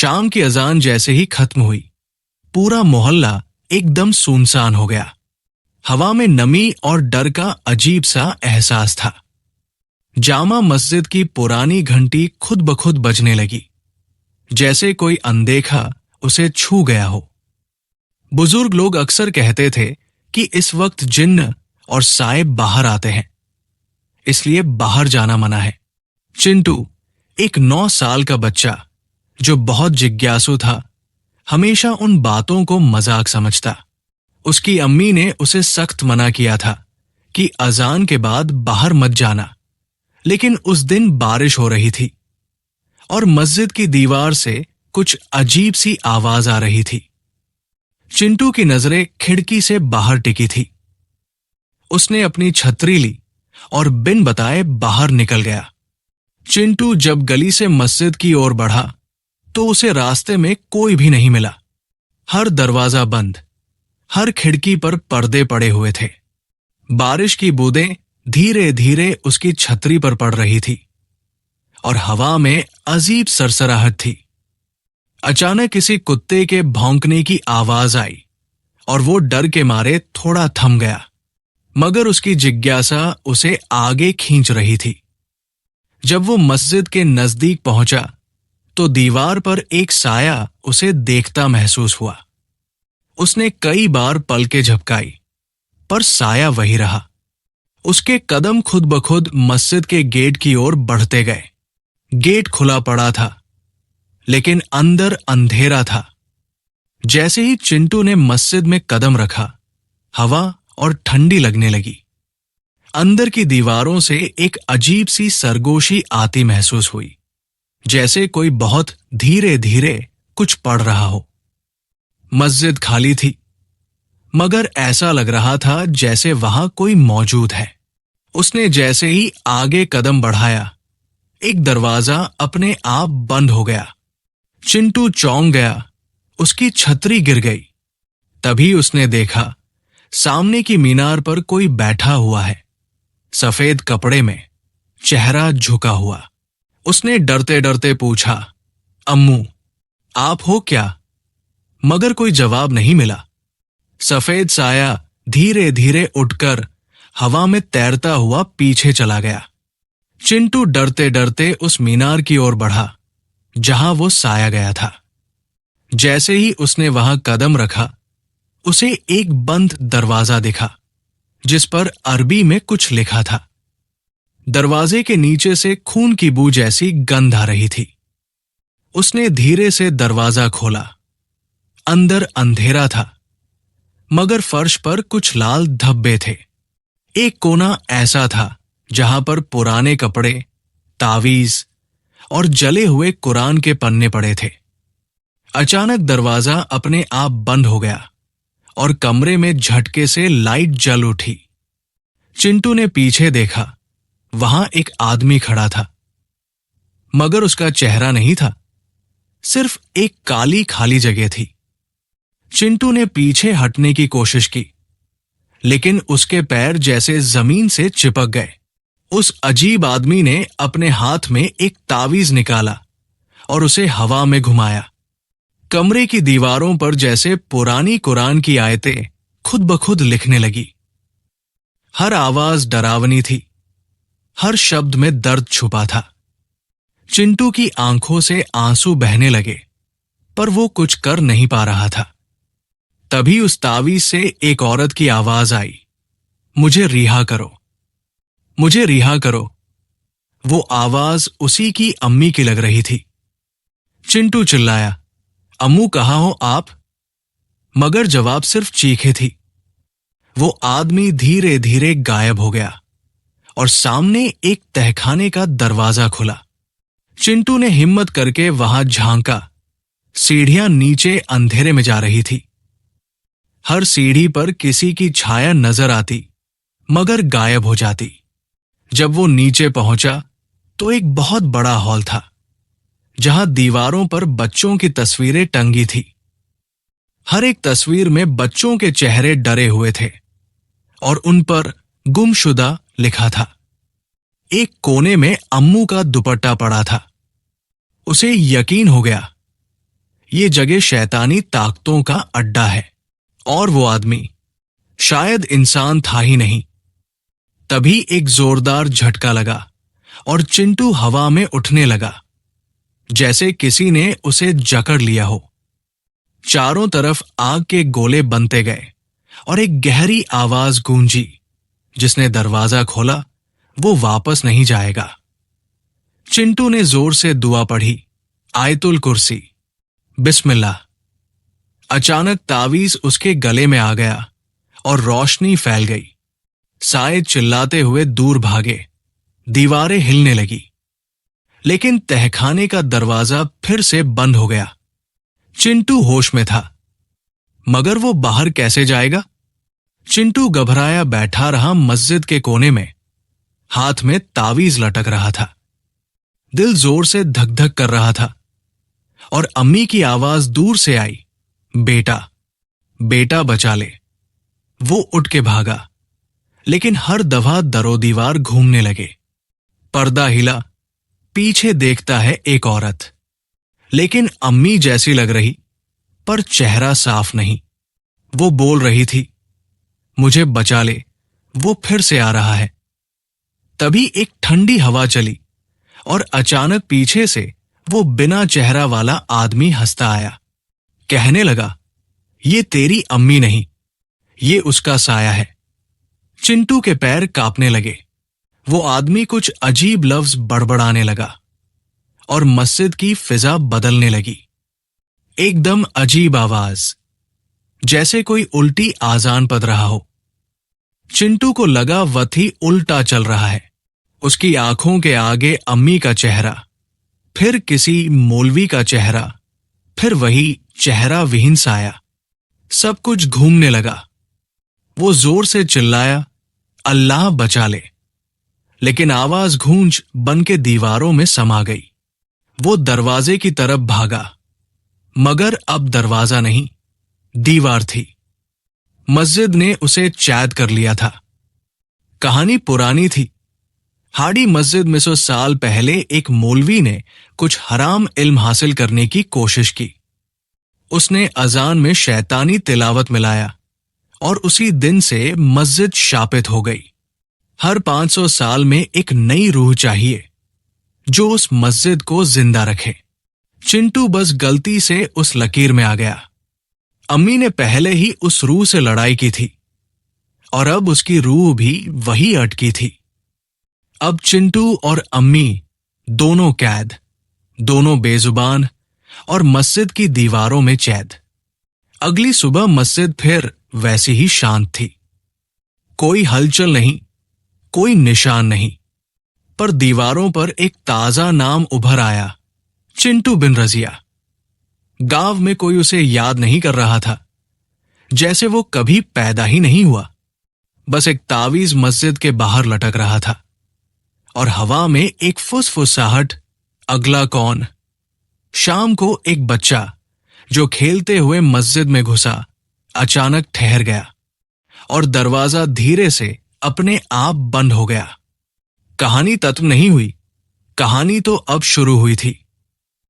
शाम की अजान जैसे ही खत्म हुई, पूरा मोहल्ला एकदम सुनसान हो गया। हवा में नमी और डर का अजीब सा एहसास था। जामा मस्जिद की पुरानी घंटी खुद ब खुद बजने लगी, जैसे कोई अनदेखा उसे छू गया हो। बुजुर्ग लोग अक्सर कहते थे कि इस वक्त जिन्न और साहिब बाहर आते हैं, इसलिए बाहर जाना मना है। चिंटू, एक 9 साल का बच्चा जो बहुत जिज्ञासु था, हमेशा उन बातों को मजाक समझता। उसकी अम्मी ने उसे सख्त मना किया था कि अजान के बाद बाहर मत जाना, लेकिन उस दिन बारिश हो रही थी और मस्जिद की दीवार से कुछ अजीब सी आवाज आ रही थी। चिंटू की नजरें खिड़की से बाहर टिकी थी। उसने अपनी छतरी ली और बिन बताए बाहर निकल गया। चिंटू जब गली से मस्जिद की ओर बढ़ा तो उसे रास्ते में कोई भी नहीं मिला। हर दरवाजा बंद, हर खिड़की पर पर्दे पड़े हुए थे। बारिश की बूंदें धीरे धीरे उसकी छतरी पर पड़ रही थी और हवा में अजीब सरसराहट थी। अचानक किसी कुत्ते के भौंकने की आवाज आई और वो डर के मारे थोड़ा थम गया, मगर उसकी जिज्ञासा उसे आगे खींच रही थी। जब वो मस्जिद के नजदीक पहुंचा तो दीवार पर एक साया उसे देखता महसूस हुआ। उसने कई बार पलकें झपकाई, पर साया वही रहा। उसके कदम खुद ब खुद मस्जिद के गेट की ओर बढ़ते गए। गेट खुला पड़ा था, लेकिन अंदर अंधेरा था। जैसे ही चिंटू ने मस्जिद में कदम रखा, हवा और ठंडी लगने लगी। अंदर की दीवारों से एक अजीब सी सरगोशी आती महसूस हुई, जैसे कोई बहुत धीरे धीरे कुछ पढ़ रहा हो। मस्जिद खाली थी, मगर ऐसा लग रहा था जैसे वहां कोई मौजूद है। उसने जैसे ही आगे कदम बढ़ाया, एक दरवाजा अपने आप बंद हो गया। चिंटू चौंक गया, उसकी छतरी गिर गई। तभी उसने देखा, सामने की मीनार पर कोई बैठा हुआ है, सफेद कपड़े में, चेहरा झुका हुआ। उसने डरते डरते पूछा, अम्मू, आप हो क्या? मगर कोई जवाब नहीं मिला। सफेद साया धीरे धीरे उठकर हवा में तैरता हुआ पीछे चला गया। चिंटू डरते डरते उस मीनार की ओर बढ़ा जहां वो साया गया था। जैसे ही उसने वहां कदम रखा, उसे एक बंद दरवाजा दिखा जिस पर अरबी में कुछ लिखा था। दरवाजे के नीचे से खून की बू जैसी गंध आ रही थी। उसने धीरे से दरवाजा खोला। अंदर अंधेरा था, मगर फर्श पर कुछ लाल धब्बे थे। एक कोना ऐसा था जहां पर पुराने कपड़े, तावीज और जले हुए कुरान के पन्ने पड़े थे। अचानक दरवाजा अपने आप बंद हो गया और कमरे में झटके से लाइट जल उठी। चिंटू ने पीछे देखा, वहां एक आदमी खड़ा था, मगर उसका चेहरा नहीं था, सिर्फ एक काली खाली जगह थी। चिंटू ने पीछे हटने की कोशिश की, लेकिन उसके पैर जैसे जमीन से चिपक गए। उस अजीब आदमी ने अपने हाथ में एक तावीज निकाला और उसे हवा में घुमाया। कमरे की दीवारों पर जैसे पुरानी कुरान की आयतें खुद ब खुद लिखने लगी। हर आवाज डरावनी थी, हर शब्द में दर्द छुपा था। चिंटू की आंखों से आंसू बहने लगे, पर वो कुछ कर नहीं पा रहा था। तभी उस तावीज से एक औरत की आवाज आई, मुझे रिहा करो, मुझे रिहा करो। वो आवाज उसी की अम्मी की लग रही थी। चिंटू चिल्लाया, अम्मू कहाँ हो आप? मगर जवाब सिर्फ चीखें थी। वो आदमी धीरे धीरे गायब हो गया और सामने एक तहखाने का दरवाजा खुला। चिंटू ने हिम्मत करके वहां झांका। सीढ़ियां नीचे अंधेरे में जा रही थी। हर सीढ़ी पर किसी की छाया नजर आती, मगर गायब हो जाती। जब वो नीचे पहुंचा तो एक बहुत बड़ा हॉल था, जहां दीवारों पर बच्चों की तस्वीरें टंगी थी। हर एक तस्वीर में बच्चों के चेहरे डरे हुए थे और उन पर गुमशुदा लिखा था। एक कोने में अम्मू का दुपट्टा पड़ा था। उसे यकीन हो गया, ये जगह शैतानी ताकतों का अड्डा है, और वो आदमी शायद इंसान था ही नहीं। तभी एक जोरदार झटका लगा और चिंटू हवा में उठने लगा, जैसे किसी ने उसे जकड़ लिया हो। चारों तरफ आग के गोले बनते गए और एक गहरी आवाज गूंजी, जिसने दरवाजा खोला वो वापस नहीं जाएगा। चिंटू ने जोर से दुआ पढ़ी, आयतुल कुर्सी, बिस्मिल्लाह। अचानक तावीज उसके गले में आ गया और रोशनी फैल गई। साए चिल्लाते हुए दूर भागे, दीवारें हिलने लगी, लेकिन तहखाने का दरवाजा फिर से बंद हो गया। चिंटू होश में था, मगर वो बाहर कैसे जाएगा? चिंटू घबराया बैठा रहा मस्जिद के कोने में, हाथ में तावीज लटक रहा था। दिल जोर से धक धक कर रहा था और अम्मी की आवाज दूर से आई, बेटा, बेटा बचा ले। वो उठ के भागा, लेकिन हर दफा दरो दीवार घूमने लगे। पर्दा हिला, पीछे देखता है एक औरत, लेकिन अम्मी जैसी लग रही, पर चेहरा साफ नहीं। वो बोल रही थी, मुझे बचा ले, वो फिर से आ रहा है। तभी एक ठंडी हवा चली और अचानक पीछे से वो बिना चेहरा वाला आदमी हंसता आया। कहने लगा, ये तेरी अम्मी नहीं, ये उसका साया है। चिंटू के पैर कांपने लगे। वो आदमी कुछ अजीब लफ्ज बड़बड़ाने लगा और मस्जिद की फिजा बदलने लगी। एकदम अजीब आवाज, जैसे कोई उल्टी आजान पढ़ रहा हो। चिंटू को लगा वथी उल्टा चल रहा है। उसकी आंखों के आगे अम्मी का चेहरा, फिर किसी मौलवी का चेहरा, फिर वही चेहरा विहीन साया। सब कुछ घूमने लगा। वो जोर से चिल्लाया, अल्लाह बचा ले, लेकिन आवाज गूंज बन के दीवारों में समा गई। वो दरवाजे की तरफ भागा, मगर अब दरवाजा नहीं, दीवार थी। मस्जिद ने उसे कैद कर लिया था। कहानी पुरानी थी। हाड़ी मस्जिद में 100 साल पहले एक मौलवी ने कुछ हराम इल्म हासिल करने की कोशिश की। उसने अजान में शैतानी तिलावत मिलाया और उसी दिन से मस्जिद शापित हो गई। हर 500 साल में एक नई रूह चाहिए जो उस मस्जिद को जिंदा रखे। चिंटू बस गलती से उस लकीर में आ गया। अम्मी ने पहले ही उस रूह से लड़ाई की थी और अब उसकी रूह भी वही अटकी थी। अब चिंटू और अम्मी दोनों कैद, दोनों बेजुबान और मस्जिद की दीवारों में कैद। अगली सुबह मस्जिद फिर वैसी ही शांत थी। कोई हलचल नहीं, कोई निशान नहीं, पर दीवारों पर एक ताजा नाम उभर आया, चिंटू बिन रजिया। गांव में कोई उसे याद नहीं कर रहा था, जैसे वो कभी पैदा ही नहीं हुआ। बस एक तावीज मस्जिद के बाहर लटक रहा था और हवा में एक फुसफुसाहट, अगला कौन? शाम को एक बच्चा जो खेलते हुए मस्जिद में घुसा अचानक ठहर गया और दरवाजा धीरे से अपने आप बंद हो गया। कहानी खत्म नहीं हुई, कहानी तो अब शुरू हुई थी।